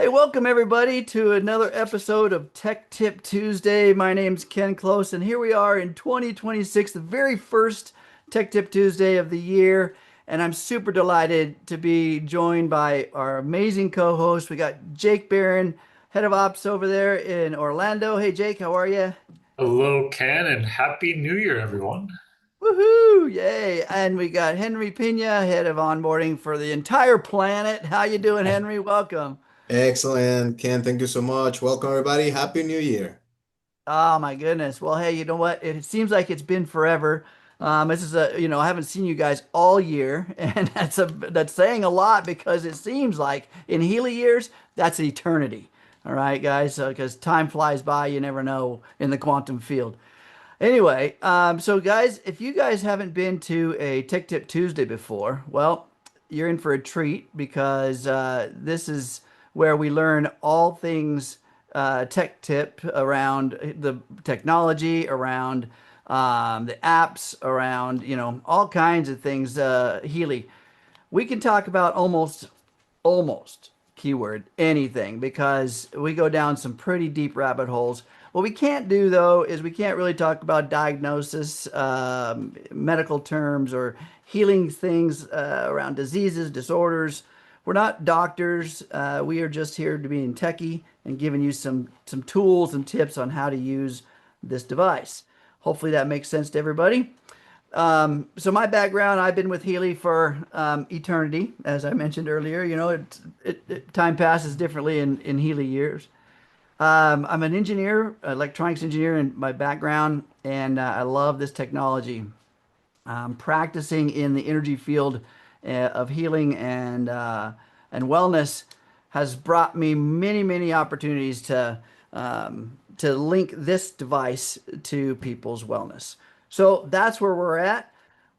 Hey, welcome everybody to another episode of Tech Tip Tuesday. My name's Ken Close, and here we are in 2026, the very first Tech Tip Tuesday of the year. And I'm super delighted to be joined by our amazing co-host. We got Jake Barron, head of ops over there in Orlando. Hey, Jake, how are you? Hello, Ken, and Happy New Year, everyone. Woohoo! Yay! And we got Henry Pena, head of onboarding for the entire planet. How you doing, Henry? Welcome. Excellent, Ken. Thank you so much. Welcome, everybody. Happy New Year. Oh my goodness. Well, hey, you know what? It seems like it's been forever. This is I haven't seen you guys all year, and that's saying a lot because it seems like in Healy years, that's eternity. All right, guys, because time flies by, you never know in the quantum field. Anyway, so guys, if you guys haven't been to a Tech Tip Tuesday before, well, you're in for a treat because this is where we learn all things tech tip around the technology, around the apps, around, all kinds of things. Healy, we can talk about almost keyword anything because we go down some pretty deep rabbit holes. What we can't do though is we can't really talk about diagnosis, medical terms, or healing things around diseases, disorders. We're not doctors. We are just here to be techie and giving you some tools and tips on how to use this device. Hopefully that makes sense to everybody. So my background, I've been with Healy for eternity, as I mentioned earlier. Time passes differently in Healy years. I'm an engineer, electronics engineer in my background, and I love this technology. Practicing in the energy field of healing and wellness has brought me many opportunities to link this device to people's wellness. So that's where we're at.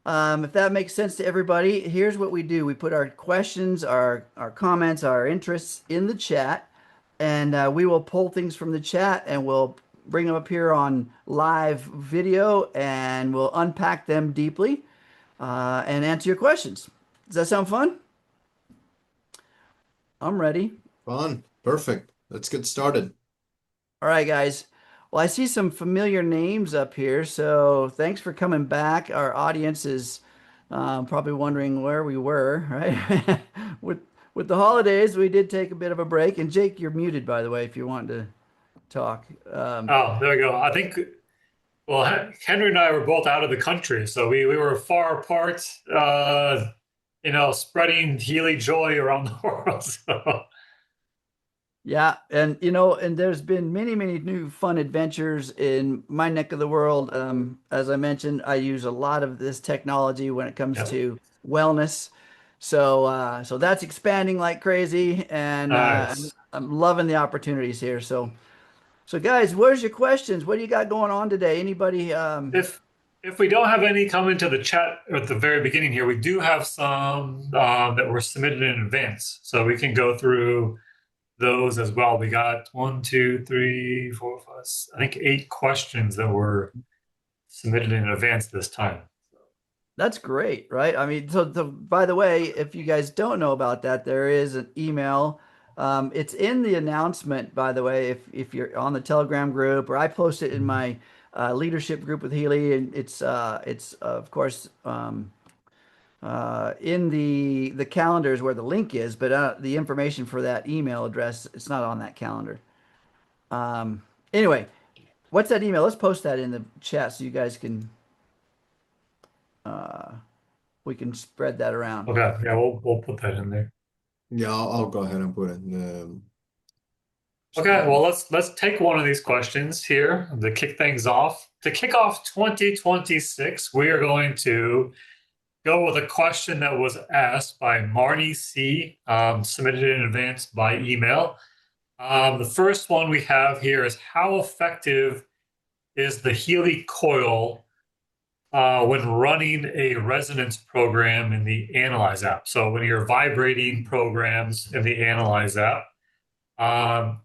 If that makes sense to everybody, here's what we do. We put our questions, our comments, our interests in the chat, and we will pull things from the chat and we'll bring them up here on live video and we'll unpack them deeply and answer your questions. Does that sound fun? I'm ready. Fun. Perfect. Let's get started. All right, guys. Well, I see some familiar names up here, so thanks for coming back. Our audience is probably wondering where we were, right? With the holidays, we did take a bit of a break. And Jake, you're muted, by the way, if you want to talk. Oh, there we go. Well, Henry and I were both out of the country, so we were far apart, spreading Healy joy around the world. So, Yeah, and and there's been many new fun adventures in my neck of the world. As I mentioned, I use a lot of this technology when it comes yeah, to wellness. So that's expanding like crazy, and nice. I'm loving the opportunities here. So guys, where's your questions? What do you got going on today? Anybody? If if we don't have any come into the chat at the very beginning here, we do have some that were submitted in advance, so we can go through those as well. We got one, two, three, four, five, I think 8 questions that were submitted in advance this time. That's great, right? I mean, so by the way, if you guys don't know about that, there is an email. It's in the announcement, by the way, if you're on the Telegram group, or I post it in my leadership group with Healy, and it's of course in the calendars where the link is, but the information for that email address, it's not on that calendar. Um, anyway, what's that email? Let's post that in the chat so you guys can uh, we can spread that around. Okay, yeah, we'll put that in there. Yeah, I'll go ahead and put it in Okay, so well let's take one of these questions here to kick things off. To kick off 2026, we are going to go with a question that was asked by Marnie C, submitted in advance by email. The first one we have here is how effective is the Healy Coil when running a resonance program in the Analyze app? So when you're vibrating programs in the Analyze app, um,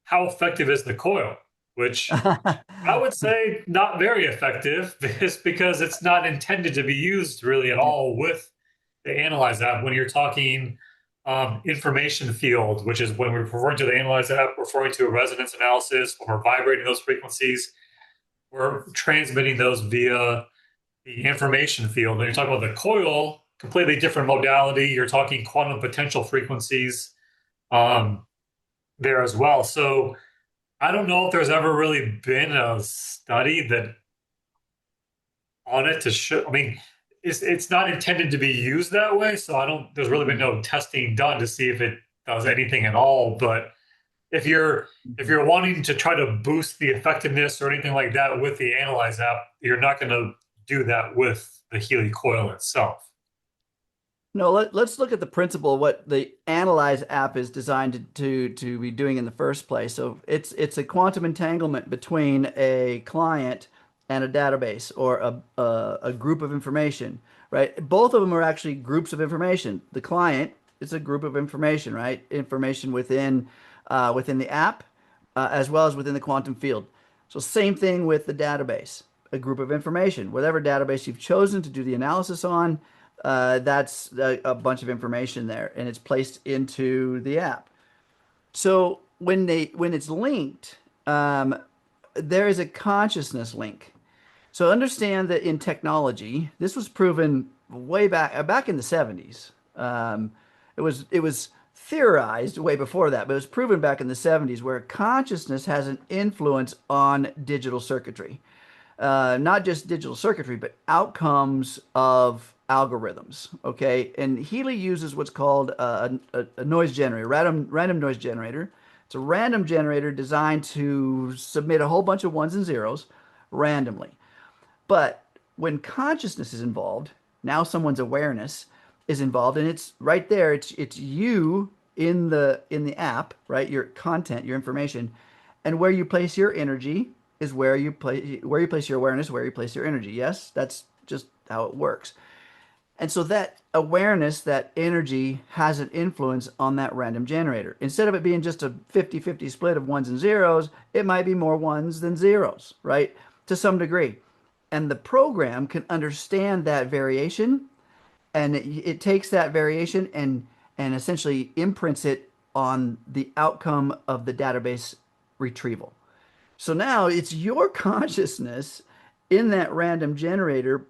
how effective is the coil? Which I would say not very effective just because it's not intended to be used really at all with the Analyze app when you're talking information field, which is when we're referring to the Analyze app, referring to a resonance analysis, when we're vibrating those frequencies, we're transmitting those via the information field. And you're talking about the coil, completely different modality. You're talking quantum potential frequencies um, there as well. So I don't know if there's ever really been a study that on it to show. I mean, it's not intended to be used that way, so I don't. There's really been no testing done to see if it does anything at all. But if you're if you're wanting to try to boost the effectiveness or anything like that with the Analyze app, you're not going to do that with the Healy coil itself. No, let's look at the principle of what the Analyze app is designed to be doing in the first place. So it's a quantum entanglement between a client and a database or a group of information, right? Both of them are actually groups of information. The client is a group of information, right? Information within the app as well as within the quantum field. So same thing with the database, a group of information. Whatever database you've chosen to do the analysis on, that's a bunch of information there, and it's placed into the app. So when it's linked, there is a consciousness link. So understand that in technology, this was proven way back in the 70s. It was theorized way before that, but it was proven back in the 70s where consciousness has an influence on digital circuitry. Not just digital circuitry, but outcomes of algorithms. Okay, and Healy uses what's called a noise generator, random noise generator. It's a random generator designed to submit a whole bunch of ones and zeros randomly. But when consciousness is involved, now someone's awareness is involved, and it's right there. It's you in the app, right? Your content, your information, and where you place your energy is where you place your awareness, where you place your energy. Yes, that's just how it works. And so that awareness, that energy has an influence on that random generator. Instead of it being just a 50-50 split of ones and zeros, it might be more ones than zeros, right? To some degree. And the program can understand that variation, and it takes that variation and essentially imprints it on the outcome of the database retrieval. So now it's your consciousness in that random generator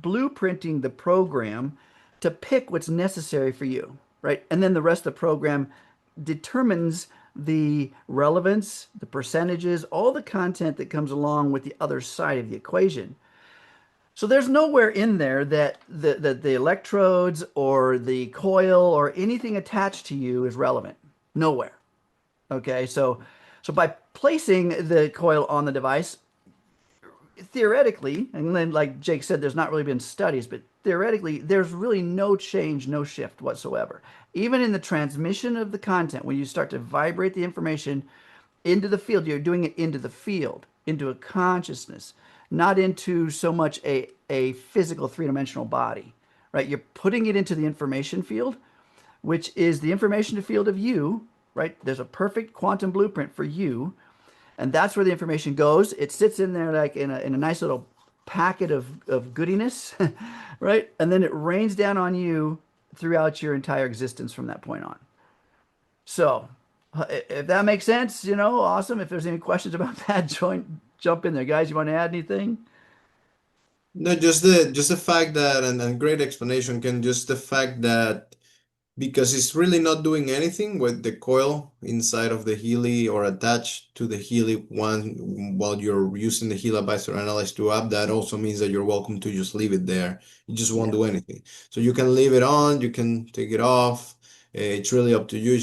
blueprinting the program to pick what's necessary for you, right? And then the rest of the program determines the relevance, the percentages, all the content that comes along with the other side of the equation. So there's nowhere in there that the electrodes or the coil or anything attached to you is relevant. Nowhere. Okay, so by placing the coil on the device, theoretically, and then like Jake said, there's not really been studies, but theoretically, there's really no change, no shift whatsoever. Even in the transmission of the content, when you start to vibrate the information into the field, you're doing it into the field, into a consciousness, not into so much a physical three-dimensional body, right? You're putting it into the information field, which is the information field of you, right? There's a perfect quantum blueprint for you, and that's where the information goes. It sits in there like in a nice little packet of goodiness, right? And then it rains down on you throughout your entire existence from that point on. So, if that makes sense, awesome. If there's any questions about that, jump in there, guys. You want to add anything? No, just the fact that, and great explanation, Ken, just the fact that because it's really not doing anything with the coil inside of the Healy or attached to the Healy one while you're using the HealAdvisor Analyze 2 app, that also means that you're welcome to just leave it there. You just won't Yeah. do anything. So you can leave it on, you can take it off. It's really up to you.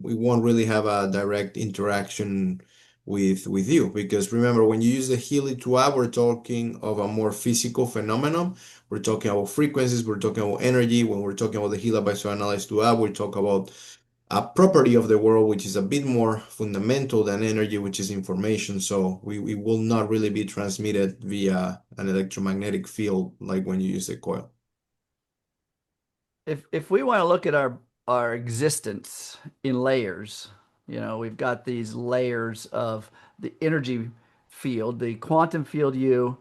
We won't really have a direct interaction with you because remember when you use the Healy 2 app, we're talking of a more physical phenomenon. We're talking about frequencies, we're talking about energy. When we're talking about the HealAdvisor Analyze 2 app, we talk about a property of the world, which is a bit more fundamental than energy, which is information. So we will not really be transmitted via an electromagnetic field like when you use the coil. If we want to look at our existence in layers, we've got these layers of the energy field, the quantum field you,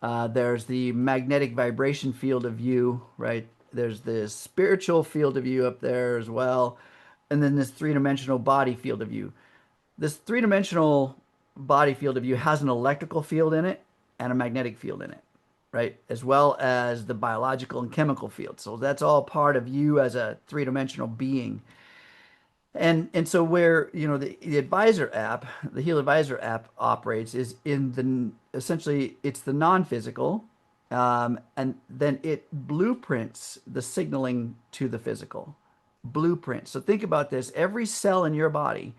there's the magnetic vibration field of you, right? there's this spiritual field of view up there as well, and then this three-dimensional body field of view. This three-dimensional body field of view has an electrical field in it and a magnetic field in it, right? As well as the biological and chemical field. So that's all part of you as a three-dimensional being. And so where, the advisor app, the HealAdvisor app operates is in essentially it's the non-physical, and then it blueprints the signaling to the physical. Blueprint. So think about this. Every cell in your body,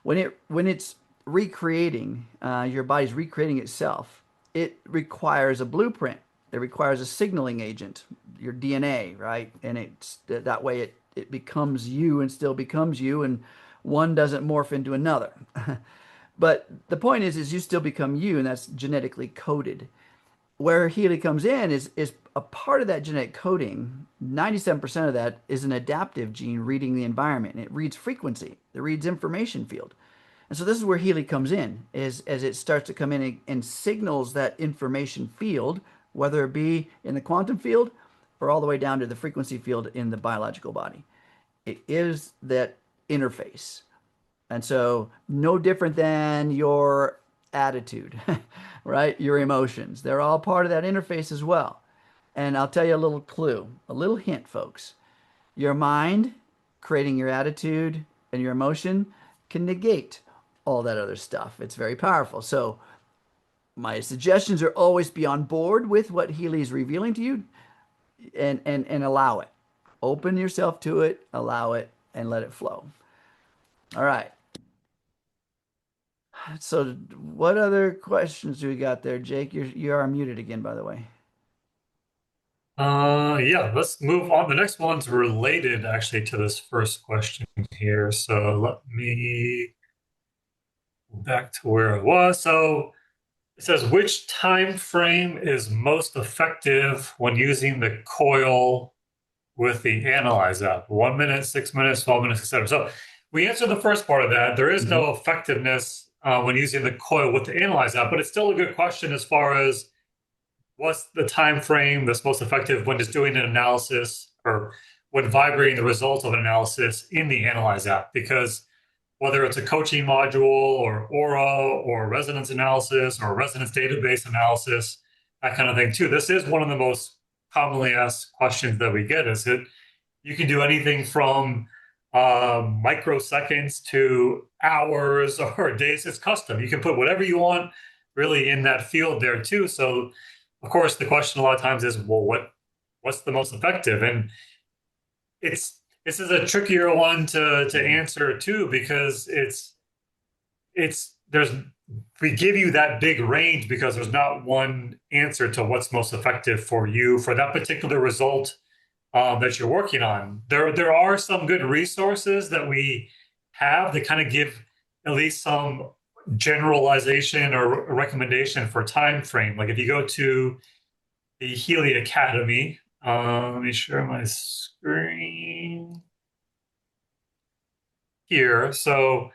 when it's recreating, your body's recreating itself, it requires a blueprint. It requires a signaling agent, your DNA, right? And it's that way it becomes you and still becomes you, and one doesn't morph into another. But the point is you still become you, and that's genetically coded. Where Healy comes in is a part of that genetic coding. 97% of that is an adaptive gene reading the environment, and it reads frequency. It reads information field. And so this is where Healy comes in, is as it starts to come in and signals that information field, whether it be in the quantum field or all the way down to the frequency field in the biological body. It is that interface. And so no different than your attitude, right? Your emotions. They're all part of that interface as well. And I'll tell you a little clue, a little hint, folks. Your mind, creating your attitude and your emotion, can negate all that other stuff. It's very powerful. So my suggestions are always be on board with what Healy is revealing to you, and allow it. Open yourself to it, allow it, and let it flow. All right. So what other questions do we got there, Jake? You are muted again, by the way. Yeah, let's move on. The next one's related actually to this first question here. So let me go back to where it was. So it says, which time frame is most effective when using the coil with the Analyze app? 1 minute, 6 minutes, 12 minutes, etc. So we answered the first part of that. There is no effectiveness when using the coil with the Analyze app, but it's still a good question as far as what's the time frame that's most effective when just doing an analysis or when vibrating the results of an analysis in the Analyze app. Because whether it's a coaching module or aura or resonance analysis or resonance database analysis, that kind of thing too. This is one of the most commonly asked questions that we get. Is it you can do anything from microseconds to hours or days. It's custom. You can put whatever you want really in that field there too. So of course the question a lot of times is, well, what's the most effective? And this is a trickier one to answer too, because we give you that big range because there's not one answer to what's most effective for you for that particular result that you're working on. There are some good resources that we have that kind of give at least some generalization or recommendation for time frame. Like if you go to the Healy Academy, let me share my screen here. So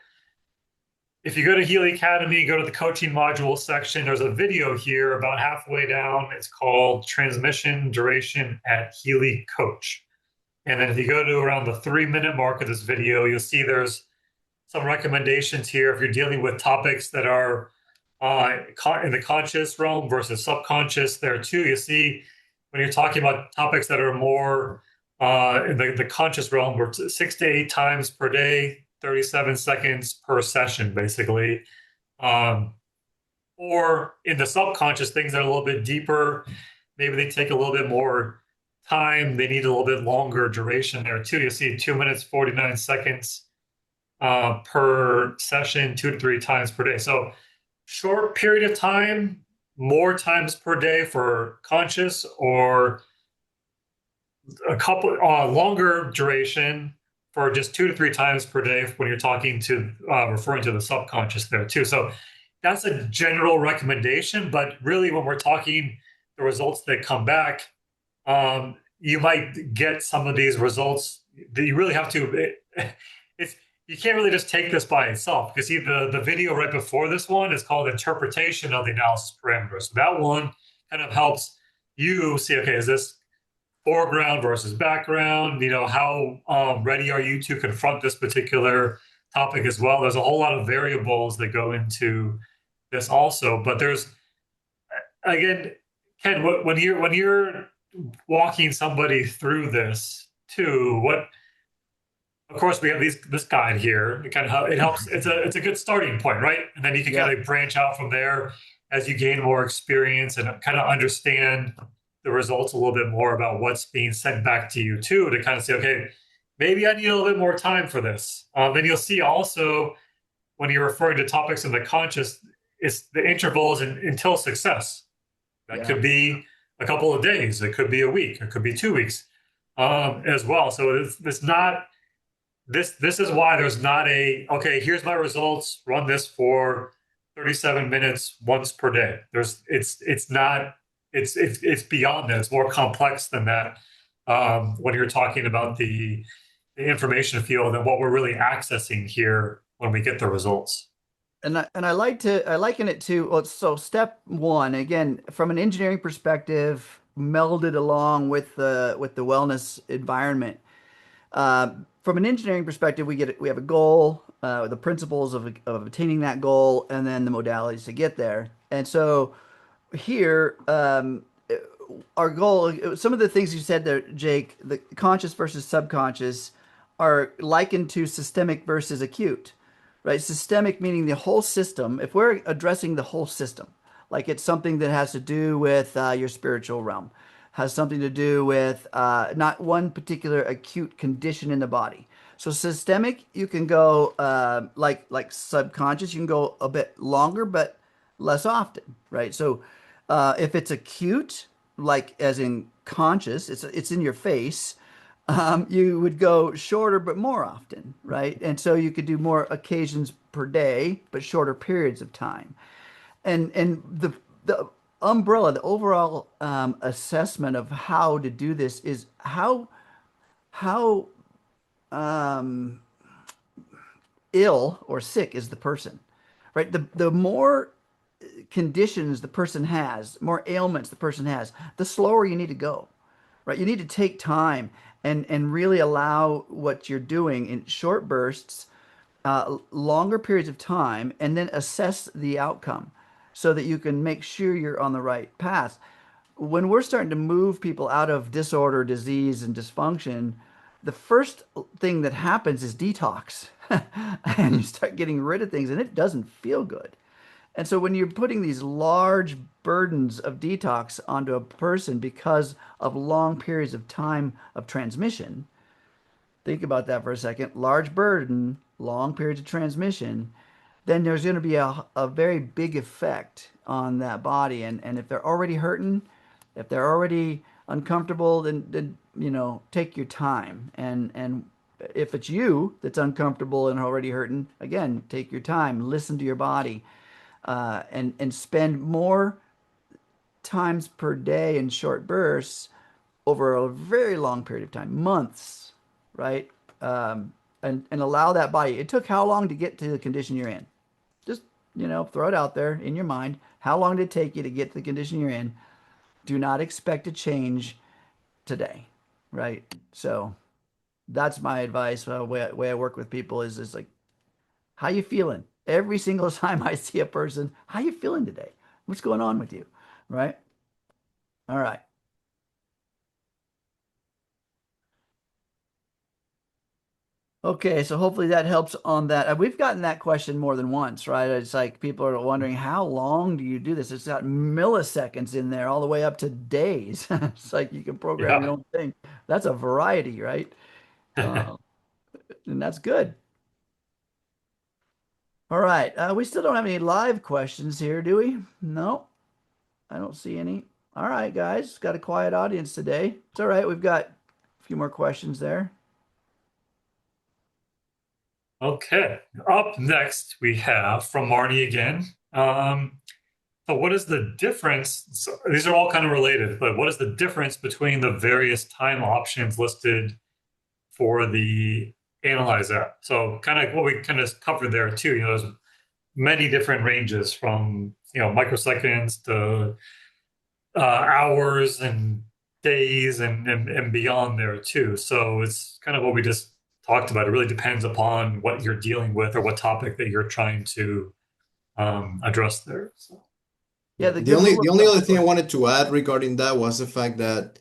if you go to Healy Academy, go to the coaching module section, there's a video here about halfway down. It's called Transmission Duration at Healy Coach. And then if you go to around the 3-minute mark of this video, you'll see there's some recommendations here if you're dealing with topics that are in the conscious realm versus subconscious there too. You see when you're talking about topics that are more in the conscious realm, we're 6 to 8 times per day, 37 seconds per session, basically. Or in the subconscious, things that are a little bit deeper, maybe they take a little bit more time. They need a little bit longer duration there too. You see 2 minutes, 49 seconds per session, 2 to 3 times per day. So short period of time, more times per day for conscious, or a couple longer duration for just 2 to 3 times per day when you're talking to referring to the subconscious there too. So that's a general recommendation, but really when we're talking the results that come back, you might get some of these results that you really have to, you can't really just take this by itself, because the video right before this one is called Interpretation of the Analysis Parameters. So that one kind of helps you see, okay, is this foreground versus background, how ready are you to confront this particular topic as well. There's a whole lot of variables that go into this also, but there's, again, Ken, when you're walking somebody through this too, of course we have this guide here. It helps. It's a good starting point, right? And then you can Yeah. kind of branch out from there as you gain more experience and kind of understand the results a little bit more about what's being sent back to you too, to kind of say, okay, maybe I need a little bit more time for this. Then you'll see also when you're referring to topics in the conscious, it's the intervals until success. That Yeah. could be a couple of days. It could be a week. It could be 2 weeks as well. So it's not this is why there's not okay, here's my results, run this for 37 minutes once per day. It's not it's beyond that. It's more complex than that when you're talking about the information field and what we're really accessing here when we get the results. And I liken it to, well, so step one, again, from an engineering perspective, melded along with the wellness environment. From an engineering perspective, we have a goal, the principles of attaining that goal, and then the modalities to get there. And so here, our goal, some of the things you said there, Jake, the conscious versus subconscious are likened to systemic versus acute, right? Systemic meaning the whole system. If we're addressing the whole system, like it's something that has to do with your spiritual realm, has something to do with not one particular acute condition in the body. So systemic, you can go like subconscious, you can go a bit longer, but less often, right? So if it's acute, like as in conscious, it's in your face. You would go shorter but more often, right? And so you could do more occasions per day, but shorter periods of time. And the umbrella, the overall assessment of how to do this is how um, ill or sick is the person, right? The more conditions the person has, more ailments the person has, the slower you need to go, right? You need to take time and really allow what you're doing in short bursts, longer periods of time, and then assess the outcome so that you can make sure you're on the right path. When we're starting to move people out of disorder, disease, and dysfunction, the first thing that happens is detox. And you start getting rid of things, and it doesn't feel good. And so when you're putting these large burdens of detox onto a person because of long periods of time of transmission, think about that for a second. Large burden, long periods of transmission, then there's going to be a very big effect on that body. And if they're already hurting, if they're already uncomfortable, then take your time. And if it's you that's uncomfortable and already hurting, again, take your time, listen to your body, and spend more times per day in short bursts over a very long period of time, months, right? And allow that body. It took how long to get to the condition you're in? Just, throw it out there in your mind. How long did it take you to get to the condition you're in? Do not expect a change today, right? So that's my advice. Way I work with people is like, how you feeling? Every single time I see a person, how you feeling today? What's going on with you? Right? All right. Okay, so hopefully that helps on that. We've gotten that question more than once, right? It's like people are wondering, how long do you do this? It's got milliseconds in there, all the way up to days. It's like you can program your Yeah. own thing. That's a variety, right? Uh, and that's good. All right. We still don't have any live questions here, do we? No, I don't see any. All right, guys. Got a quiet audience today. It's all right. We've got a few more questions there. Okay. Up next, we have from Marnie again. So what is the difference? So these are all kind of related, but what is the difference between the various time options listed for the Analyze app? So kind of what we kind of covered there too. There's many different ranges from microseconds to hours and days and beyond there too. So it's kind of what we just talked about. It really depends upon what you're dealing with or what topic that you're trying to address there. So. Yeah, Yeah. the The good only rule of the only thumb. other thing I wanted to add regarding that was the fact that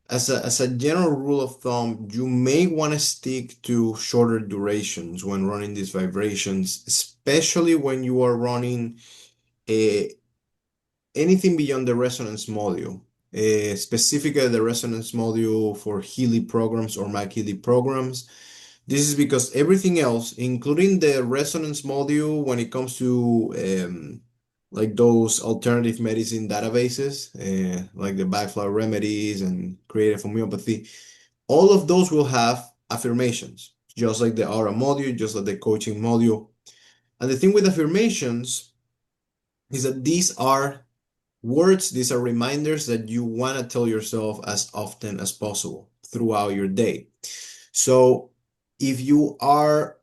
as a general rule of thumb, you may want to stick to shorter durations when running these vibrations, especially when you are running a anything beyond the resonance module, specifically the resonance module for Healy programs or MagHealy programs. This is because everything else, including the resonance module, when it comes to like those alternative medicine databases, like the Backflow Remedies and Creative Homeopathy, all of those will have affirmations, just like the aura module, just like the coaching module. And the thing with affirmations is that these are words, these are reminders that you want to tell yourself as often as possible throughout your day. So if you are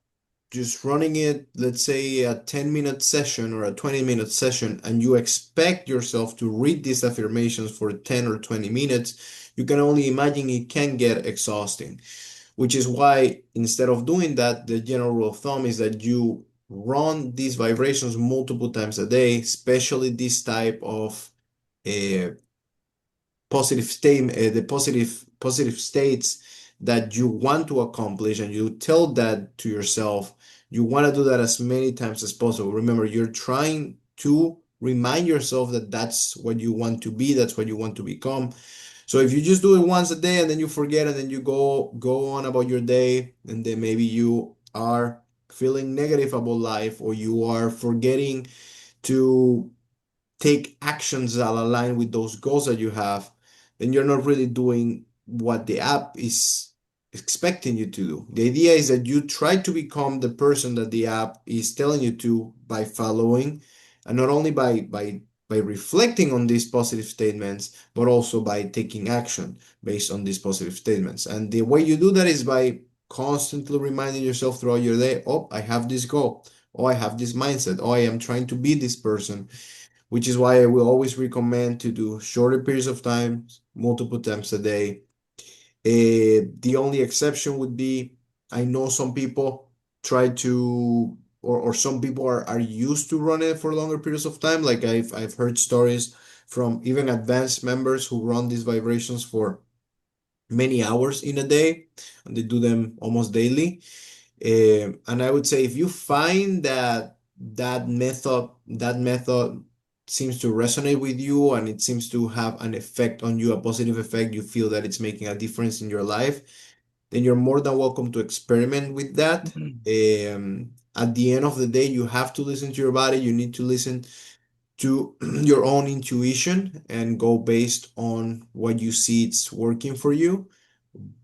just running it, let's say a 10-minute session or a 20-minute session, and you expect yourself to read these affirmations for 10 or 20 minutes, you can only imagine it can get exhausting, which is why instead of doing that, the general rule of thumb is that you run these vibrations multiple times a day, especially this type of uh, positive state, the positive states that you want to accomplish, and you tell that to yourself. You want to do that as many times as possible. Remember, you're trying to remind yourself that that's what you want to be, that's what you want to become. So if you just do it once a day and then you forget and then you go on about your day, and then maybe you are feeling negative about life, or you are forgetting to take actions that align with those goals that you have, then you're not really doing what the app is expecting you to do. The idea is that you try to become the person that the app is telling you to by following, and not only by reflecting on these positive statements, but also by taking action based on these positive statements. And the way you do that is by constantly reminding yourself throughout your day, oh, I have this goal. Oh, I have this mindset. Oh, I am trying to be this person, which is why I will always recommend to do shorter periods of time, multiple times a day. The only exception would be, I know some people try to, or some people are used to run it for longer periods of time. Like I've heard stories from even advanced members who run these vibrations for many hours in a day, and they do them almost daily. And I would say if you find that that method seems to resonate with you, and it seems to have an effect on you, a positive effect, you feel that it's making a difference in your life, then you're more than welcome to experiment with that. At the end of the day, you have to listen to your body. You need to listen to your own intuition and go based on what you see it's working for you.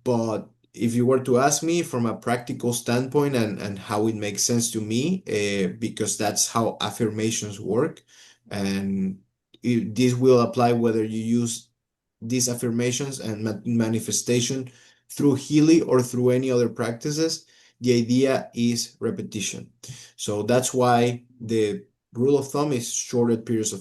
But if you were to ask me from a practical standpoint, and how it makes sense to me, because that's how affirmations work, and this will apply whether you use these affirmations and manifestation through Healy or through any other practices, the idea is repetition. So that's why the rule of thumb is short periods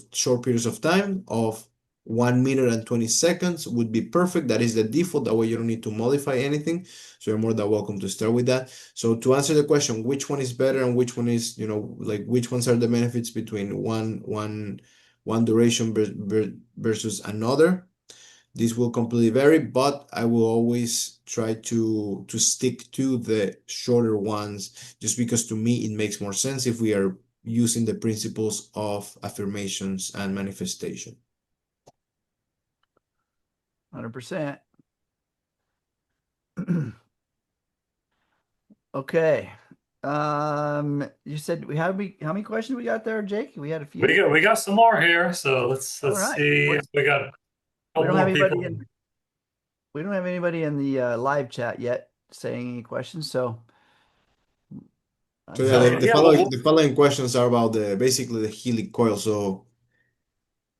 of time of 1 minute and 20 seconds would be perfect. That is the default. That way you don't need to modify anything. So you're more than welcome to start with that. So to answer the question, which one is better and which one is, like which ones are the benefits between one duration versus another? This will completely vary, but I will always try to stick to the shorter ones, just because to me it makes more sense if we are using the principles of affirmations and manifestation. 100%. Okay. You said how many questions we got there, Jake? We had a few. We got some more here, so let's All right. see. We got a We couple don't have more anybody people. in we don't have anybody in the live chat yet saying any questions, so So that's yeah, So the yeah, following the following questions are about the basically the Healy coil. So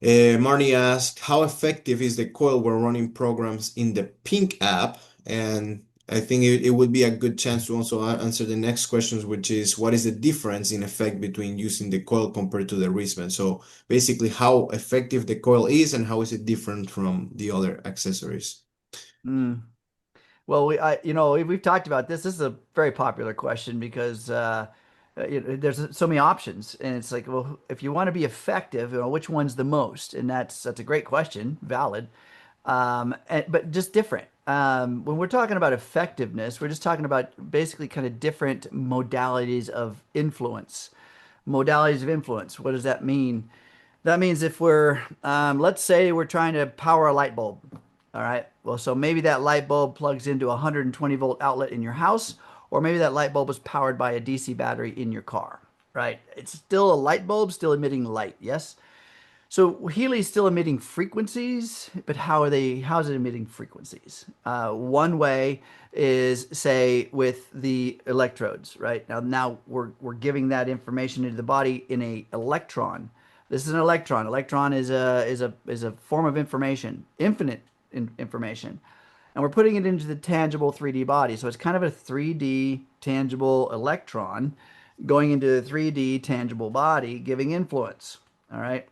Marnie asked, how effective is the coil when running programs in the Pink app? And I think it would be a good chance to also answer the next questions, which is what is the difference in effect between using the coil compared to the wristband? So basically, how effective the coil is and how is it different from the other accessories? Mm. Well, we've talked about this. This is a very popular question because there's so many options, and it's like, well, if you want to be effective, which one's the most? And that's a great question, valid, but just different. When we're talking about effectiveness, we're just talking about basically kind of different modalities of influence. Modalities of influence. What does that mean? That means if let's say we're trying to power a light bulb. All right. Well, so maybe that light bulb plugs into a 120-volt outlet in your house, or maybe that light bulb is powered by a DC battery in your car, right? It's still a light bulb, still emitting light. Yes. So Healy's still emitting frequencies, but how is it emitting frequencies? One way is, say, with the electrodes, right? Now we're giving that information into the body in a electron. This is an electron. Electron is a form of information, infinite information. And we're putting it into the tangible 3D body. So it's kind of a 3D tangible electron going into the 3D tangible body, giving influence. All right.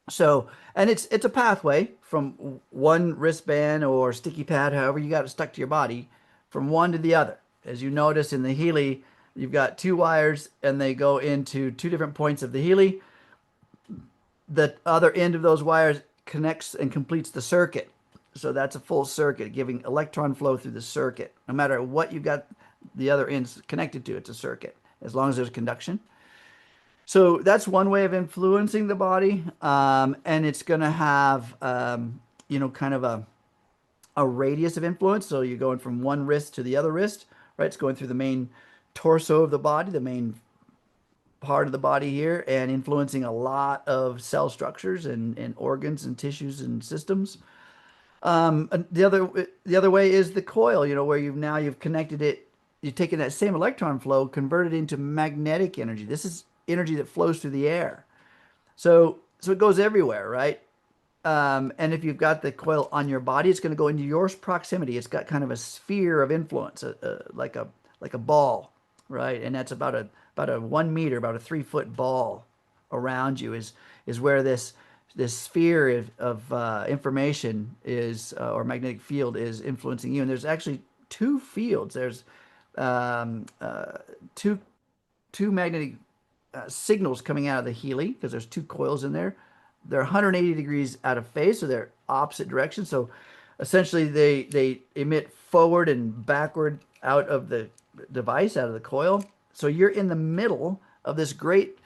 So, and it's a pathway from one wristband or sticky pad, however you got it stuck to your body, from one to the other. As you notice in the Healy, you've got two wires and they go into two different points of the Healy. The other end of those wires connects and completes the circuit. So that's a full circuit, giving electron flow through the circuit. No matter what you got the other ends connected to, it's a circuit, as long as there's conduction. So that's one way of influencing the body, and it's going to have, kind of a radius of influence. So you're going from one wrist to the other wrist, right? It's going through the main torso of the body, the main part of the body here, and influencing a lot of cell structures and organs and tissues and systems. And the other way is the coil, where you've connected it, you've taken that same electron flow, converted it into magnetic energy. This is energy that flows through the air. So it goes everywhere, right? And if you've got the coil on your body, it's going to go into your proximity. It's got kind of a sphere of influence, like a ball, right? And that's about a 1 meter, about a 3 foot ball around you is where this sphere of information is, or magnetic field is influencing you. And there's actually two fields. There's um, uh, two magnetic signals coming out of the Healy because there's two coils in there. They're 180 degrees out of phase, so they're opposite directions. So essentially, they emit forward and backward out of the device, out of the coil. So you're in the middle of this great,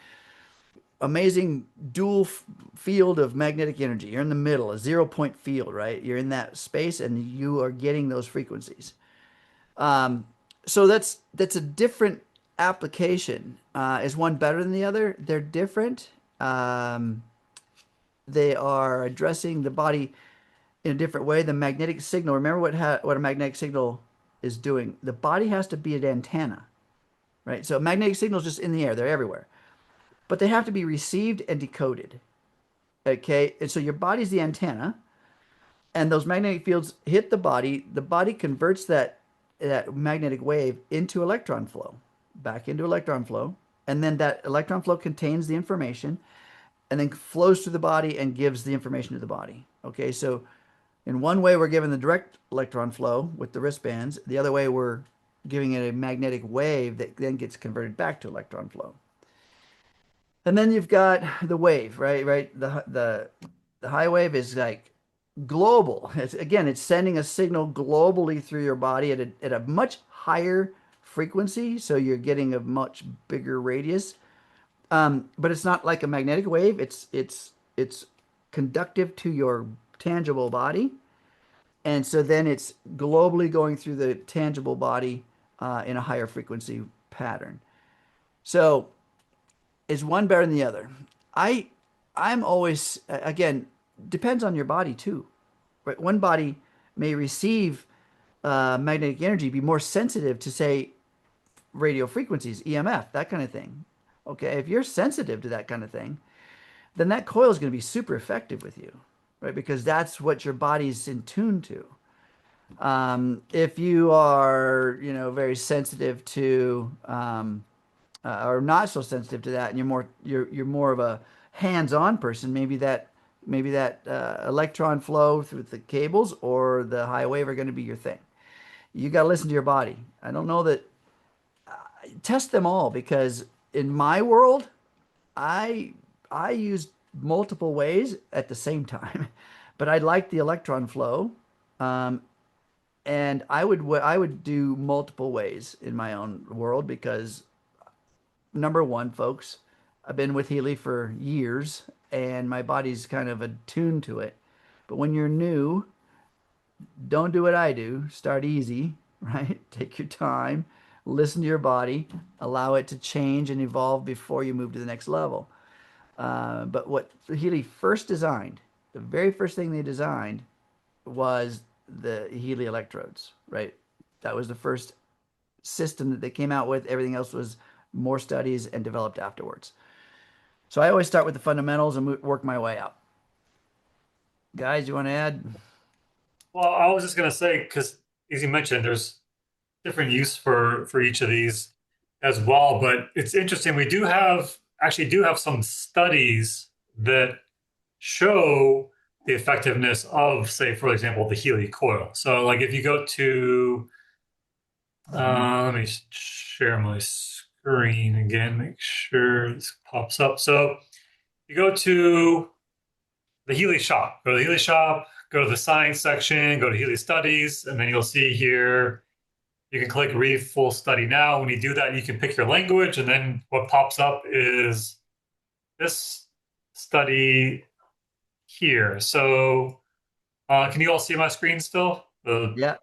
amazing dual field of magnetic energy. You're in the middle, a 0 point field, right? You're in that space, and you are getting those frequencies. So that's a different application. Is one better than the other? They're different. They are addressing the body in a different way. The magnetic signal. Remember what a magnetic signal is doing. The body has to be an antenna, right? So magnetic signals just in the air. They're everywhere, but they have to be received and decoded. Okay, and so your body's the antenna, and those magnetic fields hit the body. The body converts that magnetic wave into electron flow, back into electron flow, and then that electron flow contains the information and then flows through the body and gives the information to the body. Okay, so in one way we're giving the direct electron flow with the wristbands. The other way we're giving it a magnetic wave that then gets converted back to electron flow. And then you've got the wave, right? Right. The high wave is like global. It's sending a signal globally through your body at a much higher frequency, so you're getting a much bigger radius. But it's not like a magnetic wave. It's conductive to your tangible body, and so then it's globally going through the tangible body in a higher frequency pattern. So is one better than the other? I I'm always again depends on your body too. Right? One body may receive magnetic energy, be more sensitive to say radio frequencies, EMF, that kind of thing. Okay, if you're sensitive to that kind of thing, then that coil is going to be super effective with you, right? Because that's what your body's in tune to. If you are, very sensitive to, or not so sensitive to that, and you're more of a hands-on person, maybe that electron flow through the cables or the high wave are going to be your thing. You got to listen to your body. I don't know that test them all because in my world, I I use multiple ways at the same time, but I like the electron flow, um, and I would do multiple ways in my own world because number one, folks, I've been with Healy for years and my body's kind of attuned to it. But when you're new, don't do what I do. Start easy, right? Take your time, listen to your body, allow it to change and evolve before you move to the next level. But what Healy first designed, the very first thing they designed was the Healy electrodes, right? That was the first system that they came out with. Everything else was more studies and developed afterwards. So I always start with the fundamentals and work my way out. Guys, you want to add? Well, I was just going to say, because as you mentioned, there's different use for each of these as well. But it's interesting. We do have actually do have some studies that show the effectiveness of, say, for example, the Healy coil. So, like if you go to, let me share my screen again, make sure this pops up. So, you go to the Healy shop. Go to the Healy shop, go to the science section, go to Healy studies, and then you'll see here you can click read full study now. When you do that, you can pick your language, and then what pops up is this study here. So, can you all see my screen still? Yeah,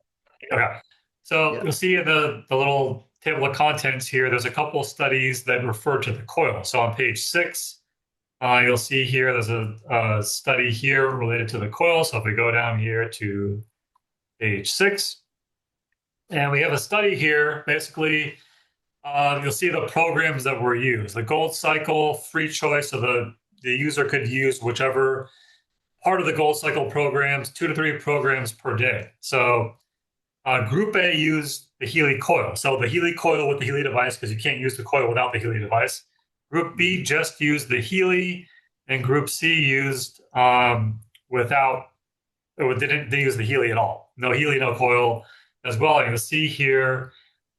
Okay. So yeah. you'll see in the little table of contents here, there's a couple of studies that refer to the coil. So on page 6, you'll see here there's a study here related to the coil. So if we go down here to page 6, and we have a study here, basically, you'll see the programs that were used. The gold cycle, free choice, so the user could use whichever part of the gold cycle programs, 2 to 3 programs per day. So Group A used the Healy coil. So the Healy coil with the Healy device, because you can't use the coil without the Healy device. Group B just used the Healy, and Group C used without, or didn't use the Healy at all. No Healy, no coil as well. And you'll see here,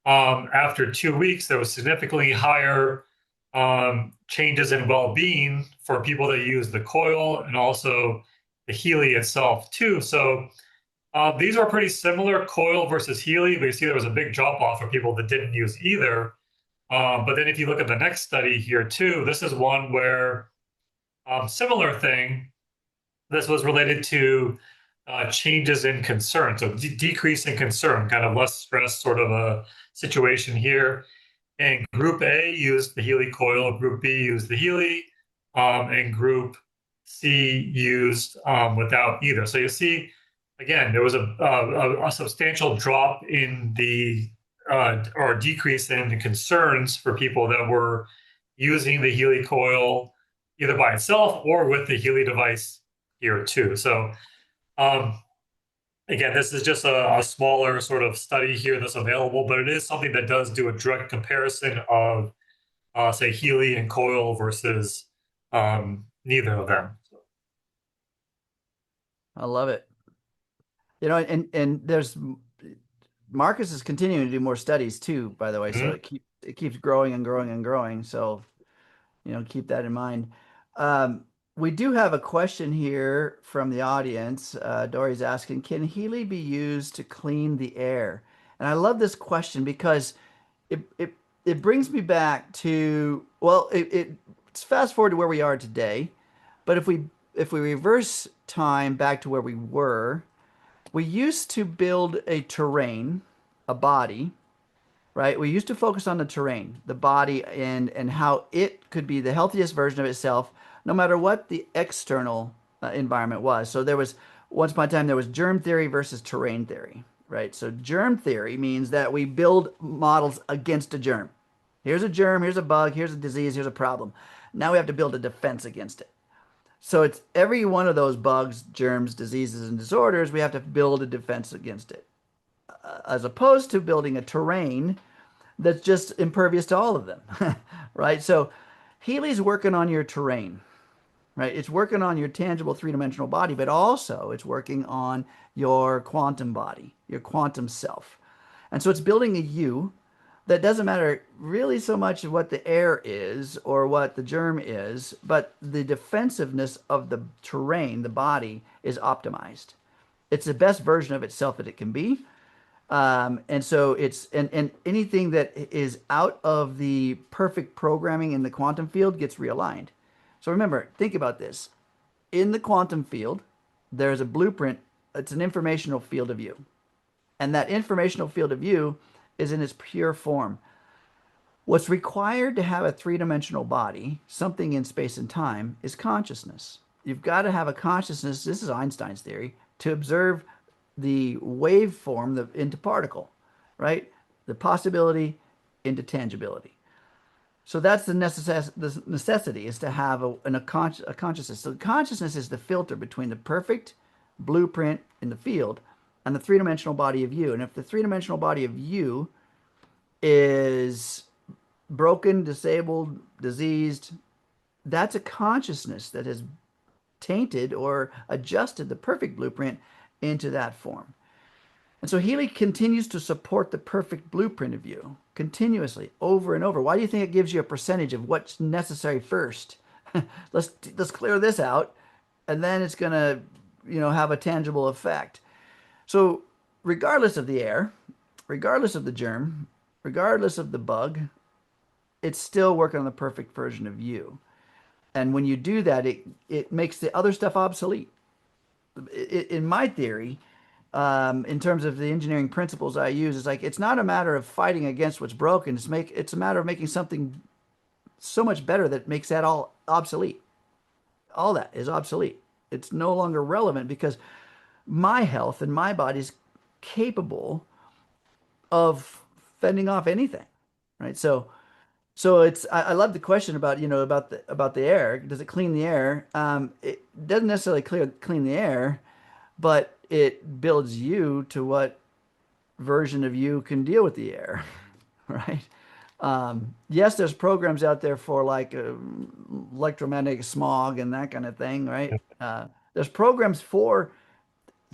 after 2 weeks, there was significantly higher changes in well-being for people that use the coil and also the Healy itself too. So these are pretty similar, coil versus Healy, but you see there was a big drop off for people that didn't use either. But then if you look at the next study here too, this is one where similar thing. This was related to changes in concern, so decrease in concern, kind of less stress sort of a situation here. And Group A used the Healy coil, Group B used the Healy, and Group C used without either. So you see, again, there was a substantial drop in the or decrease in the concerns for people that were using the Healy coil either by itself or with the Healy device here too. So um, again, this is just a smaller sort of study here that's available, but it is something that does do a direct comparison of, say, Healy and coil versus neither of them. I love it. And there's Marcus is continuing to do more studies too, by the way. So Mhm. it keeps growing and growing and growing. So keep that in mind. We do have a question here from the audience. Dory's asking, can Healy be used to clean the air? And I love this question because it it it brings me back to, well, it's fast forward to where we are today. But if we reverse time back to where we were, we used to build a terrain, a body, right? We used to focus on the terrain, the body, and how it could be the healthiest version of itself, no matter what the external environment was. So there was once upon a time there was germ theory versus terrain theory, right? So germ theory means that we build models against a germ. Here's a germ, here's a bug, here's a disease, here's a problem. Now we have to build a defense against it. So it's every one of those bugs, germs, diseases, and disorders, we have to build a defense against it. as opposed to building a terrain that's just impervious to all of them, right? So Healy's working on your terrain, right? It's working on your tangible three-dimensional body, but also it's working on your quantum body, your quantum self. And so it's building a you that doesn't matter really so much what the air is or what the germ is, but the defensiveness of the terrain, the body, is optimized. It's the best version of itself that it can be. And so and anything that is out of the perfect programming in the quantum field gets realigned. So remember, think about this. In the quantum field, there's a blueprint. It's an informational field of view. And that informational field of view is in its pure form. What's required to have a three-dimensional body, something in space and time, is consciousness. You've got to have a consciousness, this is Einstein's theory, to observe the waveform into particle, right? The possibility into tangibility. So that's the necessity is to have a consciousness. So consciousness is the filter between the perfect blueprint in the field and the three-dimensional body of you. And if the three-dimensional body of you is broken, disabled, diseased, that's a consciousness that has tainted or adjusted the perfect blueprint into that form. And so Healy continues to support the perfect blueprint of you continuously over and over. Why do you think it gives you a percentage of what's necessary first? let's clear this out, and then it's going to, have a tangible effect. So regardless of the air, regardless of the germ, regardless of the bug, it's still working on the perfect version of you. And when you do that, it makes the other stuff obsolete. In my theory, in terms of the engineering principles I use, it's not a matter of fighting against what's broken. It's a matter of making something so much better that makes that all obsolete. All that is obsolete. It's no longer relevant because my health and my body is capable of fending off anything, right? So I love the question about about the air. Does it clean the air? It doesn't necessarily clean the air, but it builds you to what version of you can deal with the air, right? Yes, there's programs out there for like electromagnetic smog and that kind of thing, right? There's programs for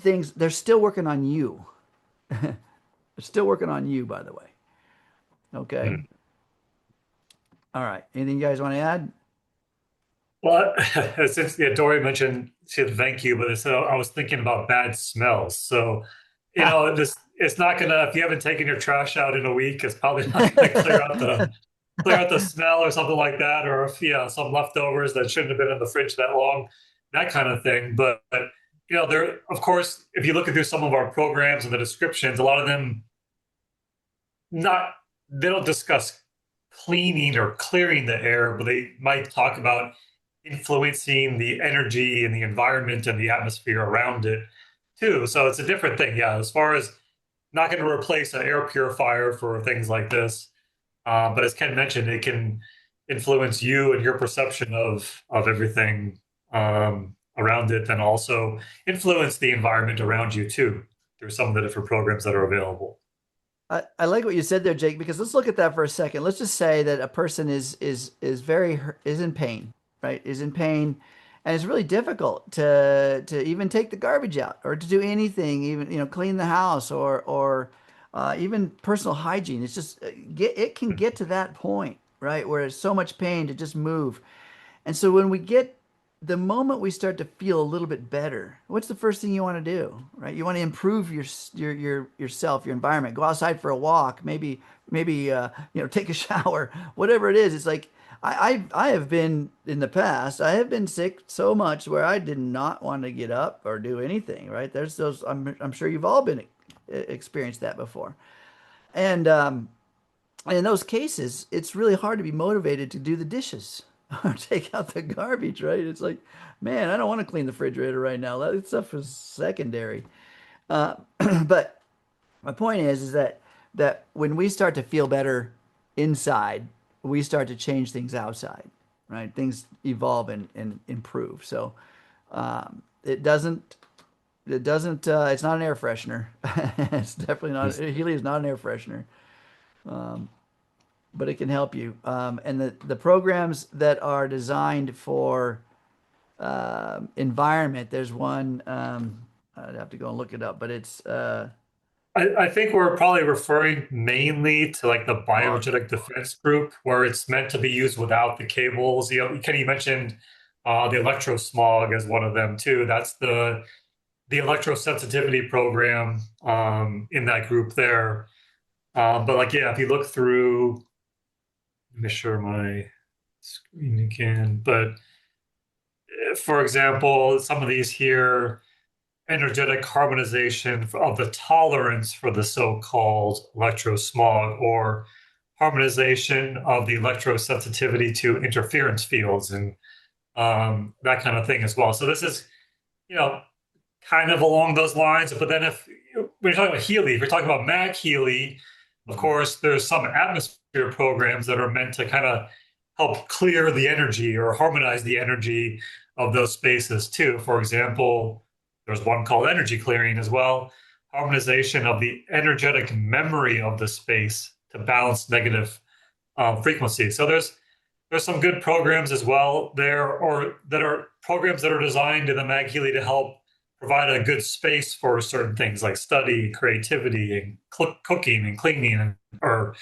things. They're still working on you. They're still working on you, by the way. Okay. Hmm. All right. Anything you guys want to add? Well, since Dory mentioned she said thank you, but I was thinking about bad smells. So, this it's not gonna if you haven't taken your trash out in a week, it's probably not gonna clear out the smell or something like that, or if some leftovers that shouldn't have been in the fridge that long, that kind of thing. But there of course, if you look through some of our programs and the descriptions, a lot of them not they don't discuss cleaning or clearing the air, but they might talk about influencing the energy and the environment and the atmosphere around it too. So it's a different thing. Yeah, as far as not going to replace an air purifier for things like this, but as Ken mentioned, it can influence you and your perception of everything around it, and also influence the environment around you too through some of the different programs that are available. I like what you said there, Jake, because let's look at that for a second. Let's just say that a person is in pain, right? Is in pain, and it's really difficult to even take the garbage out or to do anything, even clean the house or even personal hygiene. It's just it can get to that point, right, where it's so much pain to just move. And so when we get the moment we start to feel a little bit better, what's the first thing you want to do, right? You want to improve yourself, your environment. Go outside for a walk, maybe take a shower, whatever it is. It's like I have been in the past. I have been sick so much where I did not want to get up or do anything, right? There's those. I'm sure you've all been experienced that before, and in those cases, it's really hard to be motivated to do the dishes or take out the garbage, right? It's like, man, I don't want to clean the refrigerator right now. That stuff is secondary. Uh, but my point is that when we start to feel better inside, we start to change things outside, right? Things evolve and improve. So it doesn't It doesn't, it's not an air freshener. It's definitely not, Healy is not an air freshener, but it can help you. And the programs that are designed for environment, there's one, I'd have to go and look it up, but it's I think we're probably referring mainly to like the smog. bioenergetic defense group, where it's meant to be used without the cables. Kenny, you mentioned the electro smog as one of them too. That's the electrosensitivity program in that group there. But like, yeah, if you look through, let me share my screen again. But for example, some of these here, energetic harmonization of the tolerance for the so-called electrosmog, or harmonization of the electrosensitivity to interference fields, and that kind of thing as well. So this is, you know, kind of along those lines. But then if we're talking about Healy, if we're talking about MagHealy, of course, there's some atmosphere programs that are meant to kind of help clear the energy or harmonize the energy of those spaces too. For example, there's one called energy clearing as well, harmonization of the energetic memory of the space to balance negative frequencies. So there's some good programs as well there, or that are programs that are designed in the MagHealy to help provide a good space for certain things like study, creativity, and cooking and cleaning, and, or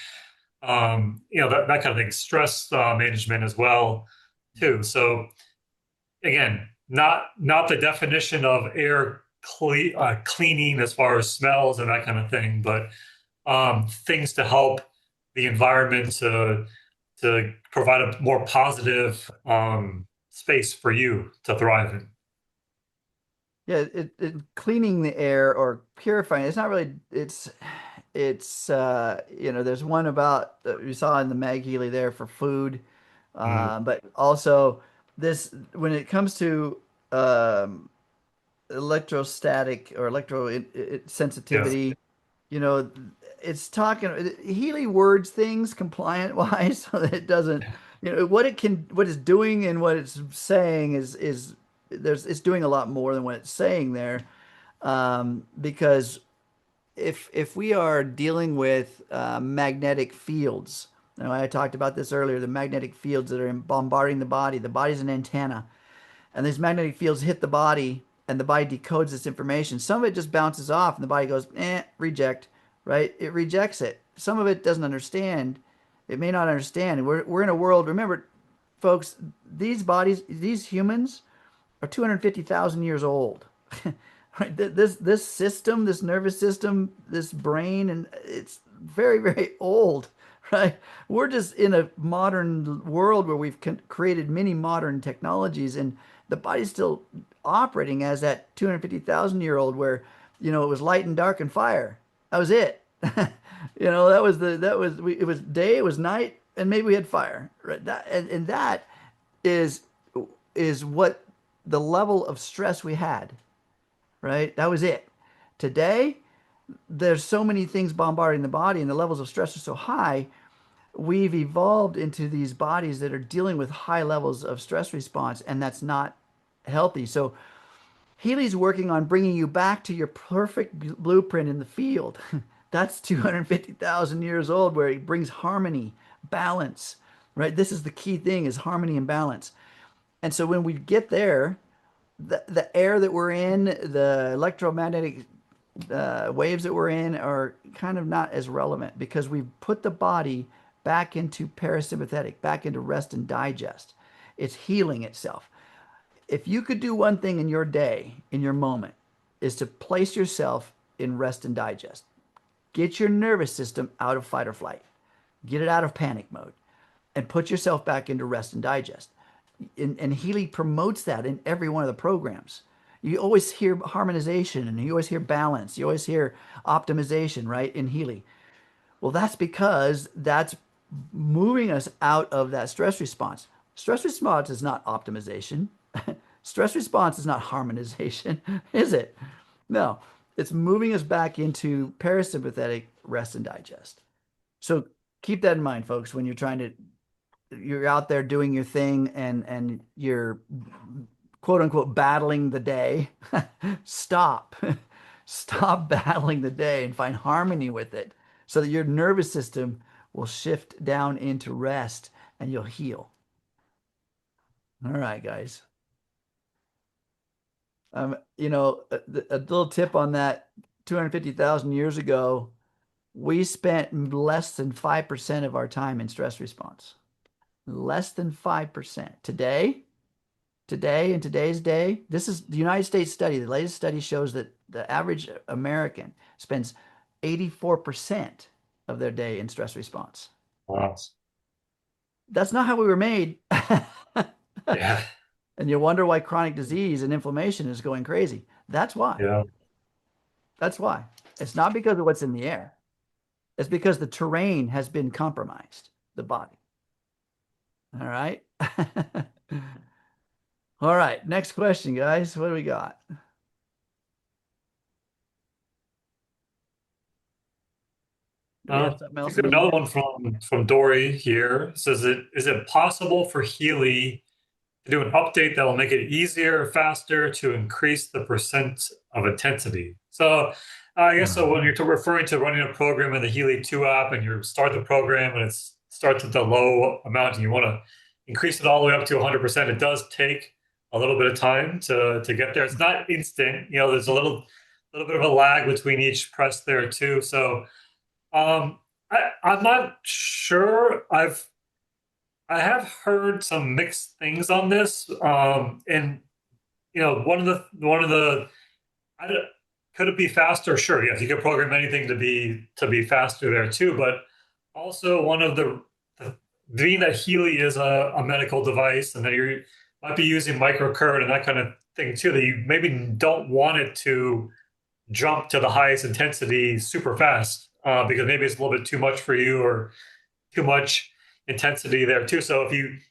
that kind of thing. Stress management as well too. So again, not the definition of air cleaning as far as smells and that kind of thing, but things to help the environment to provide a more positive space for you to thrive in. Yeah, cleaning the air or purifying. It's not really. It's there's one about that we saw in the MagHealy there for food, Mm, but also this when it comes to um, electrostatic or yes. sensitivity. You know, it's talking. Healy words things compliant wise, so that it doesn't. What it's doing and what it's saying is there's it's doing a lot more than what it's saying there, because if we are dealing with magnetic fields, I talked about this earlier, the magnetic fields that are bombarding the body's an antenna, and these magnetic fields hit the body, and the body decodes this information. Some of it just bounces off, and the body goes, reject, right? It rejects it. Some of it doesn't understand. It may not understand. We're in a world, remember, folks, these bodies, these humans are 250,000 years old. Right? This system, this nervous system, this brain, and it's very, very old, right? We're just in a modern world where we've created many modern technologies, and the body's still operating as that 250,000-year-old where, it was light and dark and fire. That was it. It was day, it was night, and maybe we had fire, right? And that is what the level of stress we had, right? That was it. Today, there's so many things bombarding the body, and the levels of stress are so high. We've evolved into these bodies that are dealing with high levels of stress response, and that's not healthy. So Healy's working on bringing you back to your perfect blueprint in the field. That's 250,000 years old, where he brings harmony, balance, right? This is the key thing, is harmony and balance. And so when we get there, the air that we're in, the electromagnetic waves that we're in are kind of not as relevant, because we've put the body back into parasympathetic, back into rest and digest. It's healing itself. If you could do one thing in your day, in your moment, is to place yourself in rest and digest. Get your nervous system out of fight or flight. Get it out of panic mode and put yourself back into rest and digest. And Healy promotes that in every one of the programs. You always hear harmonization, and you always hear balance. You always hear optimization, right, in Healy. Well, that's because that's moving us out of that stress response. Stress response is not optimization. Stress response is not harmonization, is it? No, it's moving us back into parasympathetic rest and digest. So keep that in mind, folks, when you're out there doing your thing, and you're quote unquote battling the day. Stop. Stop battling the day and find harmony with it so that your nervous system will shift down into rest and you'll heal. All right, guys. A little tip on that 250,000 years ago, we spent less than 5% of our time in stress response. Less than 5%. Today, in today's day, this is the United States study. The latest study shows that the average American spends 84% of their day in stress response. Wow. That's not how we were made. Yeah. And you wonder why chronic disease and inflammation is going crazy. That's why. Yeah. That's why. It's not because of what's in the air. It's because the terrain has been compromised, the body. All right. All right. Next question, guys. What do we got? Do we have something I else think in the another air? one from Dory here says, is it possible for Healy to do an update that will make it easier, faster to increase the percent of intensity? So I guess so when you're referring to running a program in the Healy 2 app and you start the program and it starts at the low amount and you want to increase it all the way up to 100%, it does take a little bit of time to get there. It's not instant. There's a little bit of a lag between each press there too. So I'm not sure. I have heard some mixed things on this. And one of the I don't, could it be faster? Sure, yes, you can program anything to be faster there too. But also one of the being that Healy is a medical device, and that you might be using microcurrent and that kind of thing too, that you maybe don't want it to jump to the highest intensity super fast because maybe it's a little bit too much for you or too much intensity there too. So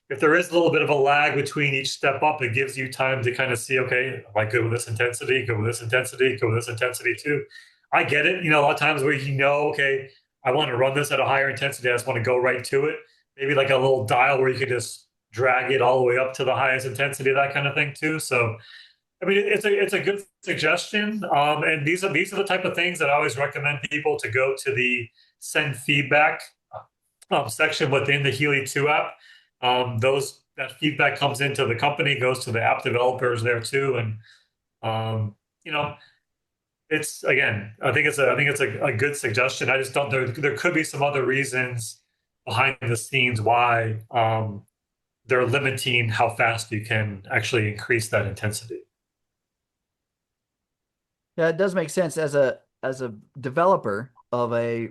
if there is a little bit of a lag between each step up, it gives you time to kind of see, okay, am I good with this intensity? Good with this intensity? Good with this intensity too? I get it. A lot of times where okay, I want to run this at a higher intensity. I just want to go right to it. Maybe like a little dial where you can just drag it all the way up to the highest intensity, that kind of thing too. So I mean, it's a good suggestion, and these are the type of things that I always recommend people to go to the send feedback section within the Healy 2 app. That feedback comes into the company, goes to the app developers there too, and um, you know, it's again, I think it's a good suggestion. I just don't. There could be some other reasons behind the scenes why they're limiting how fast you can actually increase that intensity. Yeah, it does make sense as a developer of a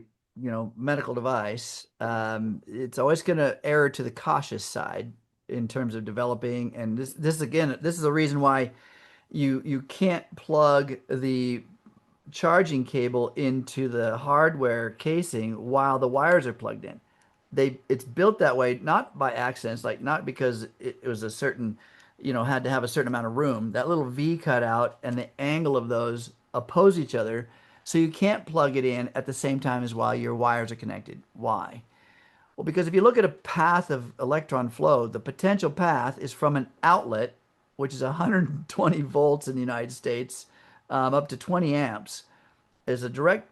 medical device. It's always going to err to the cautious side in terms of developing. And this again, this is the reason why you can't plug the charging cable into the hardware casing while the wires are plugged in. It's built that way not by accident. It's like not because it was a certain, had to have a certain amount of room. That little V cut out and the angle of those oppose each other, so you can't plug it in at the same time as while your wires are connected. Why? Well, because if you look at a path of electron flow, the potential path is from an outlet, which is 120 volts in the United States, up to 20 amps, is a direct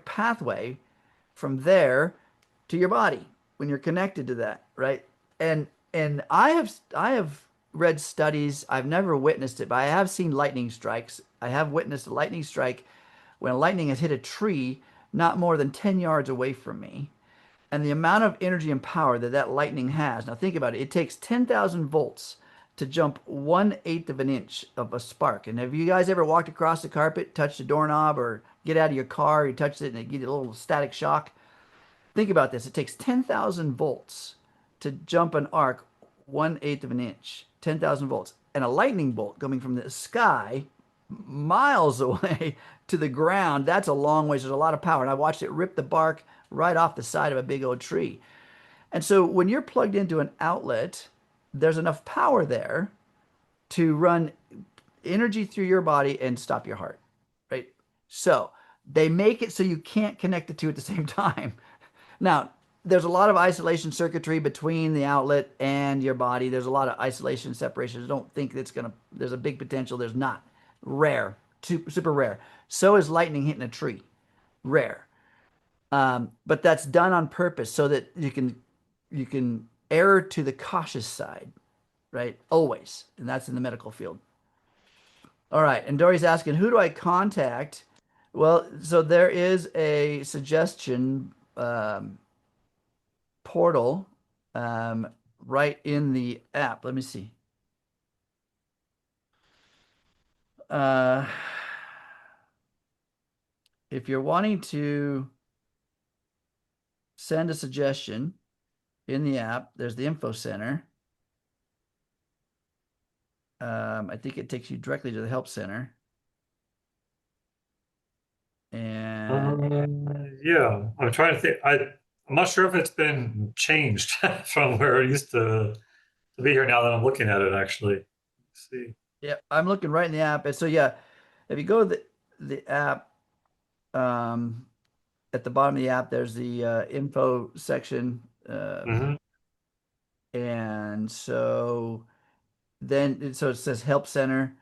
pathway from there to your body when you're connected to that, right? And I have read studies. I've never witnessed it, but I have seen lightning strikes. I have witnessed a lightning strike when lightning has hit a tree not more than 10 yards away from me. And the amount of energy and power that that lightning has. Now think about it. It takes 10,000 volts to jump 1/8 of an inch of a spark. And have you guys ever walked across the carpet, touched a doorknob, or get out of your car, you touch it and it gives you a little static shock? Think about this. It takes 10,000 volts to jump an arc 1/8 of an inch. 10,000 volts. And a lightning bolt coming from the sky miles away to the ground, that's a long ways. There's a lot of power. And I watched it rip the bark right off the side of a big old tree. And so when you're plugged into an outlet, there's enough power there to run energy through your body and stop your heart, right? So they make it so you can't connect the two at the same time. Now, there's a lot of isolation circuitry between the outlet and your body. There's a lot of isolation separation. Don't think that's gonna. There's a big potential. There's not. Rare, super rare. So is lightning hitting a tree. Rare. But that's done on purpose so that you can err to the cautious side, right? Always, and that's in the medical field. All right, and Dory's asking, who do I contact? Well, so there is a suggestion portal um, right in the app. Let me see. Uh, if you're wanting to send a suggestion in the app, there's the info center. I think it takes you directly to the help center. And Yeah, I'm trying to think. I'm not sure if it's been changed from where it used to be here now that I'm looking at it actually. Let's see. yeah, I'm looking right in the app. And so yeah, if you go to the app, um, at the bottom of the app, there's the info section. Hmm. And so so it says help center.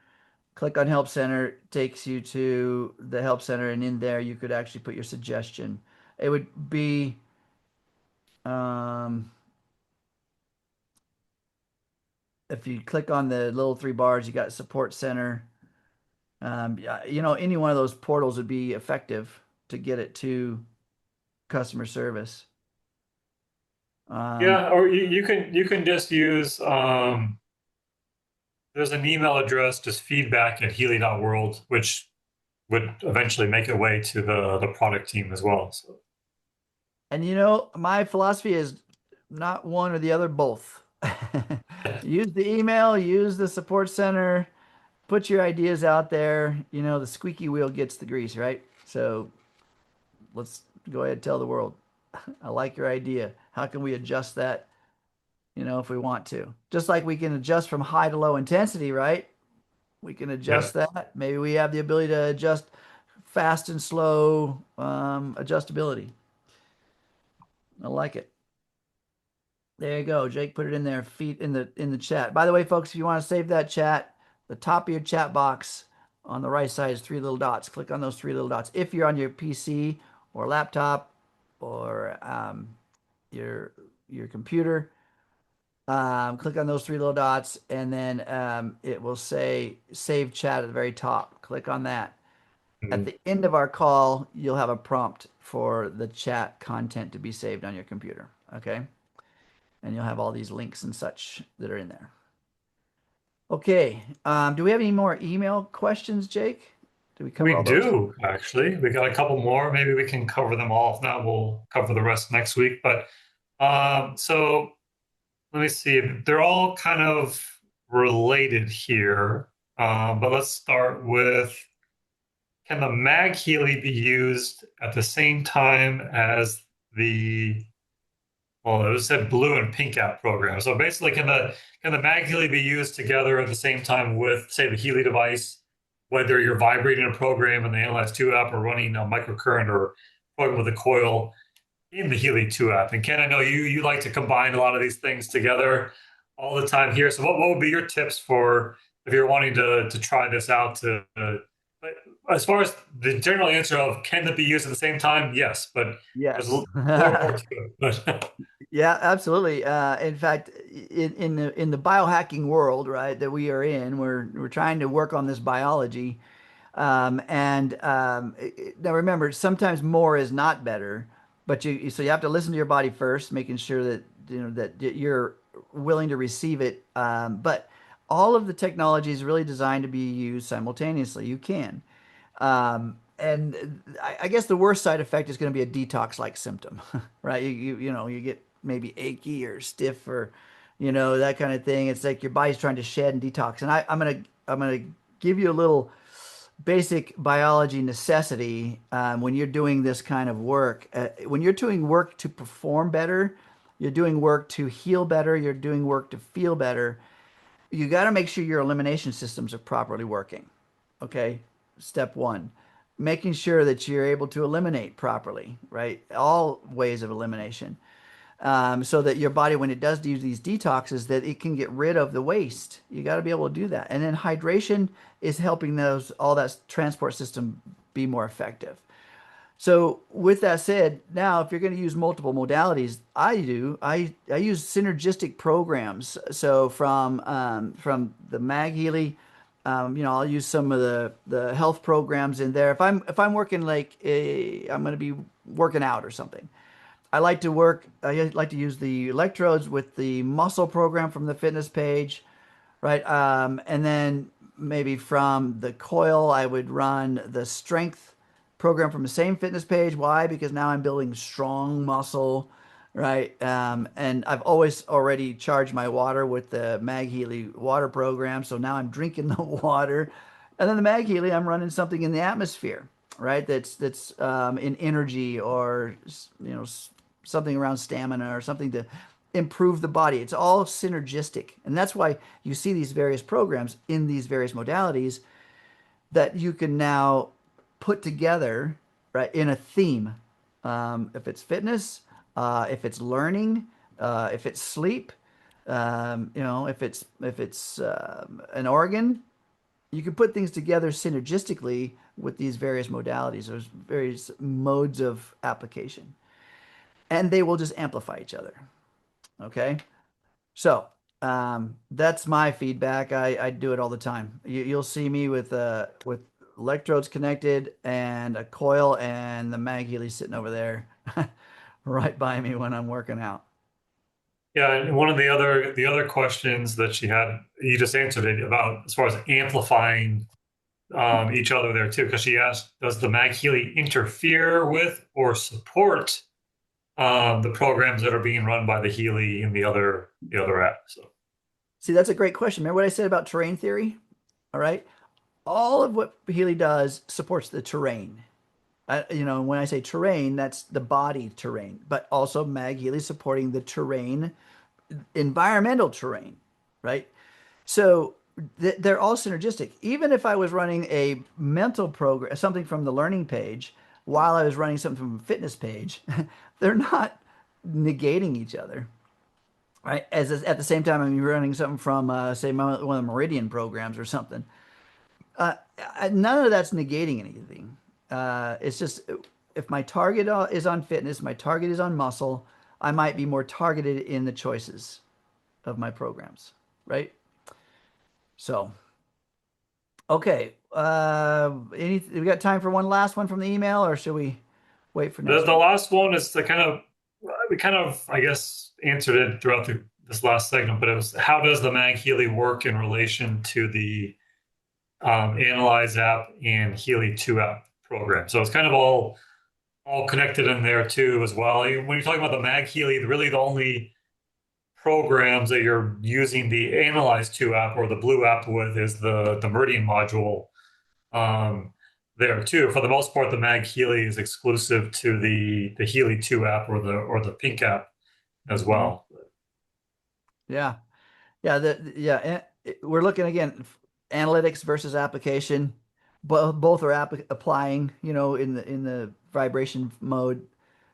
Click on help center, takes you to the help center, and in there you could actually put your suggestion. It would be um, if you click on the little three bars, you got support center. Yeah, any one of those portals would be effective to get it to customer service. Um, Yeah, or you can just use there's an email address, just feedback at Healy.world, which would eventually make it way to the product team as well. So and my philosophy is not one or the other, both. Use the email, use the support center, put your ideas out there. The squeaky wheel gets the grease, right? So let's go ahead and tell the world, I like your idea. How can we adjust that, if we want to? Just like we can adjust from high to low intensity, right? We can yeah. adjust that. Maybe we have the ability to adjust fast and slow adjustability. I like it. There you go. Jake put it in there, feet in the chat. By the way, folks, if you want to save that chat, the top of your chat box on the right side is three little dots. Click on those three little dots. If you're on your PC or laptop or your computer, click on those three little dots, and then it will say save chat at the very top. Click on that. At Mhm. the end of our call, you'll have a prompt for the chat content to be saved on your computer. Okay. And you'll have all these links and such that are in there. Okay. Do we have any more email questions, Jake? Did we cover We all those? do actually. We got a couple more. Maybe we can cover them all. If not, we'll cover the rest next week. But so let me see. They're all kind of related here. But let's start with, can the MagHealy be used at the same time as the, well, it was said blue and pink app program. So basically, can the MagHealy be used together at the same time with, say, the Healy device, whether you're vibrating a program in the Analyze 2 app or running a microcurrent or plugging with a coil in the Healy 2 app? And Ken, I know you like to combine a lot of these things together all the time here. So what would be your tips for if you're wanting to try this out to as far as the general answer of can it be used at the same time? Yes, but there's Yes. more to it. But Yeah, absolutely. In fact, in the biohacking world, right, that we are in, we're trying to work on this biology. Now remember, sometimes more is not better, but so you have to listen to your body first, making sure that that you're willing to receive it. But all of the technology is really designed to be used simultaneously. You can. And I guess the worst side effect is going to be a detox-like symptom, right? You get maybe achy or stiff or that kind of thing. It's like your body's trying to shed and detox. And I'm gonna give you a little basic biology necessity when you're doing this kind of work. When you're doing work to perform better, you're doing work to heal better, you're doing work to feel better. You got to make sure your elimination systems are properly working. Okay, step one, making sure that you're able to eliminate properly, right? All ways of elimination. so that your body, when it does do these detoxes, that it can get rid of the waste. You got to be able to do that. And then hydration is helping all that transport system be more effective. So with that said, now if you're going to use multiple modalities, I use synergistic programs. So from the MagHealy, I'll use some of the health programs in there. If I'm working I'm going to be working out or something. I like to use the electrodes with the muscle program from the fitness page, right? And then maybe from the coil, I would run the strength program from the same fitness page. Why? Because now I'm building strong muscle, right? And I've always already charged my water with the MagHealy water program. So now I'm drinking the water. And then the MagHealy, I'm running something in the atmosphere, right? That's in energy or, something around stamina or something to improve the body. It's all synergistic. And that's why you see these various programs in these various modalities that you can now put together, right, in a theme. If it's fitness, if it's learning, if it's sleep, if it's an organ, you can put things together synergistically with these various modalities. There's various modes of application, and they will just amplify each other. Okay. So that's my feedback. I do it all the time. You'll see me with electrodes connected and a coil and the MagHealy sitting over there right by me when I'm working out. Yeah, and one of the other questions that she had, you just answered it about as far as amplifying each other there too, because she asked, does the MagHealy interfere with or support the programs that are being run by the Healy and the other app? So See, that's a great question. Remember what I said about terrain theory? All right. All of what Healy does supports the terrain. When I say terrain, that's the body terrain, but also MagHealy supporting the terrain, environmental terrain, right? So they're all synergistic. Even if I was running a mental program, something from the learning page, while I was running something from a fitness page, they're not negating each other, right? As at the same time, I'm running something from, say, one of the Meridian programs or something. Uh, None of that's negating anything. It's just if my target is on fitness, my target is on muscle, I might be more targeted in the choices of my programs, right? So, okay. We got time for one last one from the email, or should we wait for the next the week? last one is the kind of we kind of I guess answered it throughout this last segment, but it was how does the MagHealy work in relation to the Analyze app and Healy 2 app program? So it's kind of all connected in there too as well. When you're talking about the MagHealy, really the only programs that you're using the Analyze 2 app or the Blue app with is the Meridian module um, there too. For the most part, the MagHealy is exclusive to the Healy 2 app or the Pink app as Mhm. well. Yeah. Yeah, we're looking again, analytics versus application. Both are applying, in the vibration mode.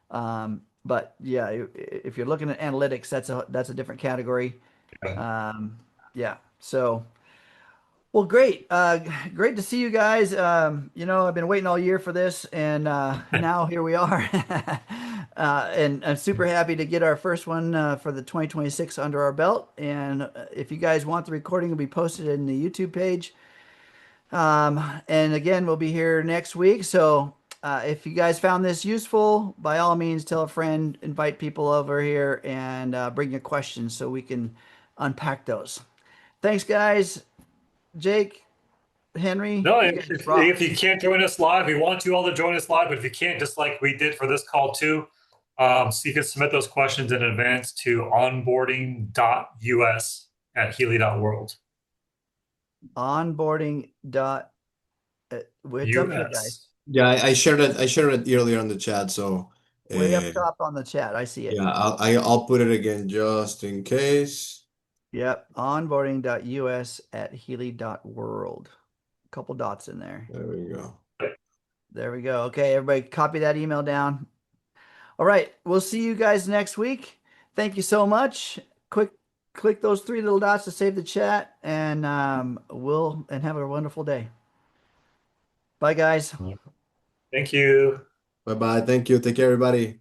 But yeah, if you're looking at analytics, that's a different category. Yeah. Yeah. So, well, great. Great to see you guys. I've been waiting all year for this, and now here we are. And I'm super happy to get our first one for the 2026 under our belt. And if you guys want the recording, it'll be posted in the YouTube page. And again, we'll be here next week. So if you guys found this useful, by all means, tell a friend, invite people over here, and bring your questions so we can unpack those. Thanks, guys. Jake, Henry, No, you and guys if rock. you can't join us live, we want you all to join us live. But if you can't, just like we did for this call too, so you can submit those questions in advance to onboarding.us@healy.world. Onboarding dot. It's up here, guys. US. Yeah, I shared it earlier on the chat, so Way up uh, top on the chat. I see it. yeah, I'll put it again just in case. Yep. Onboarding.us at Healy.world. A couple dots in there. There we go. There we go. Okay, everybody copy that email down. All right. We'll see you guys next week. Thank you so much. Click those three little dots to save the chat, and and have a wonderful day. Bye, guys. Thank you. Bye bye. Thank you. Take care, everybody.